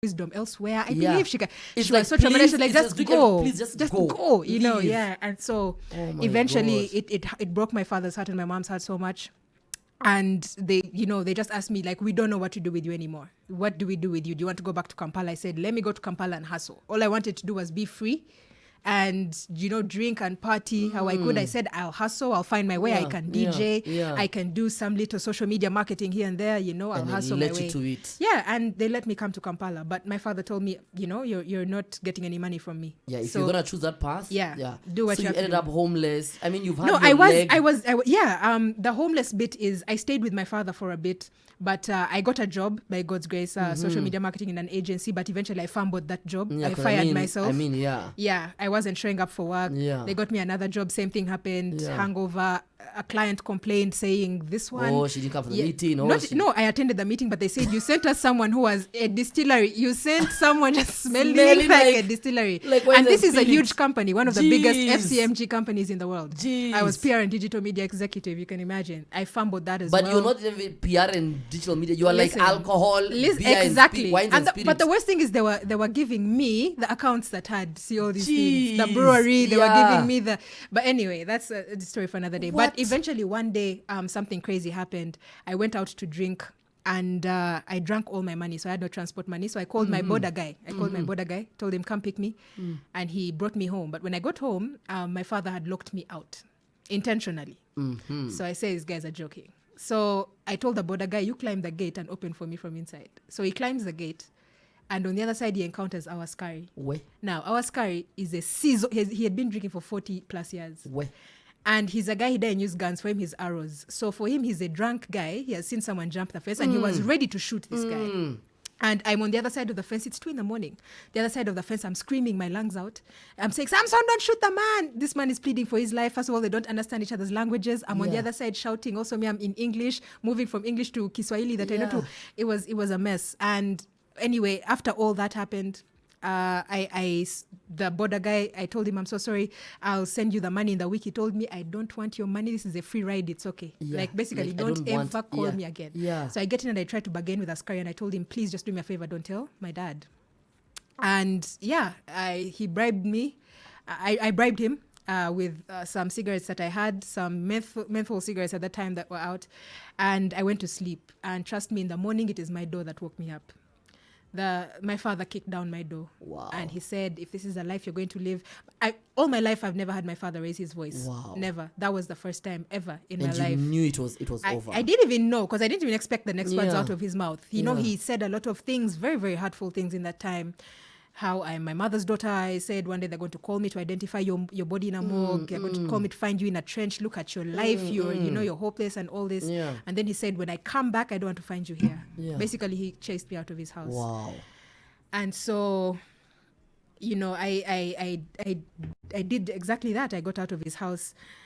wisdom elsewhere. I believe she can. It's She like, was so traumatized. please, Like, it's just just go, please just just go. go. You know, Leave. yeah. And so Oh my eventually, gosh. it broke my father's heart and my mom's heart so much. And they just asked me, like, we don't know what to do with you anymore. What do we do with you? Do you want to go back to Kampala? I said, let me go to Kampala and hustle. All I wanted to do was be free and, drink and party how I could. I said, I'll hustle. I'll find my way. I can DJ. I can do some little social media marketing here and there. I'll And hustle let my you way. to it. Yeah, and they let me come to Kampala. But my father told me, you're not getting any money from me. Yeah, if So, you're gonna choose that path, do what so you you have to ended do. up homeless. I mean, you've had No, your leg. the homeless bit is I stayed with my father for a bit, but I got a job by God's grace, social media marketing in an agency, but eventually I fumbled that job. Yeah, I 'cause fired myself. yeah. I wasn't showing up for work. Yeah. They got me another job, same thing happened, Yeah. hangover. A client complained saying this one. Oh, she didn't come for the meeting. No, I attended the meeting, but they said, you sent us someone who was a distillery. You sent someone just smelling like a distillery. when And the this is a spirit- huge company, one of the biggest Jeez. FCMG companies in the world. Jeez. I was PR and digital media executive, you can imagine. I fumbled that as But well. you're not even PR and digital media. You are Listen, like alcohol, beer exactly. and wines and spirits. But the worst thing is they were giving me the accounts that had all these things. The Jeez, brewery, they were yeah. giving me the. But anyway, that's a story for another day. What? But eventually, one day, something crazy happened. I went out to drink. And I drank all my money, so I had no transport money. So I called my border guy. Told him, come pick me. And he brought me home. But when I got home, my father had locked me out intentionally. So I say, these guys are joking. So I told the border guy, you climb the gate and open for me from inside. So he climbs the gate. And on the other side, he encounters our Askari. Where? Now, our Askari is a season. He had been drinking for 40 plus years. Where? And he's a guy, he doesn't use guns. For him, he's arrows. So for him, he's a drunk guy. He has seen someone jump the fence and he was ready to shoot this guy. And I'm on the other side of the fence. It's 2 a.m. The other side of the fence, I'm screaming my lungs out. I'm saying, Samson, don't shoot the man. This man is pleading for his life. First of all, they don't understand each other's languages. I'm on the other side shouting. Also, me, I'm in English, moving from English to Kiswahili that I know to. It was a mess. And anyway, after all that happened, the border guy, I told him, I'm so sorry, I'll send you the money in the week. He told me, I don't want your money. This is a free ride. It's okay. Like, basically, don't ever call me again. So I get in and I try to bargain with Askari and I told him, please just do me a favor. Don't tell my dad. And he bribed me. I bribed him with some cigarettes that I had, some menthol cigarettes at the time that were out. And I went to sleep. And trust me, in the morning, it is my door that woke me up. My father kicked down my door. Wow. And he said, if this is the life you're going to live, all my life I've never had my father raise his voice. Wow. Never. That was the first time ever in my And life. you knew it was over. I didn't even know, because I didn't even expect the next words out of his mouth. He said a lot of things, very, very hurtful things in that time. How I'm my mother's daughter. I said one day they're going to call me to identify your body in a morgue. They're going to call me to find you in a trench. Look at your life. You're hopeless and all this. Yeah. And then he said, when I come back, I don't want to find you here. Yeah. Basically, he chased me out of his house. Wow. And so, I did exactly that. I got out of his house.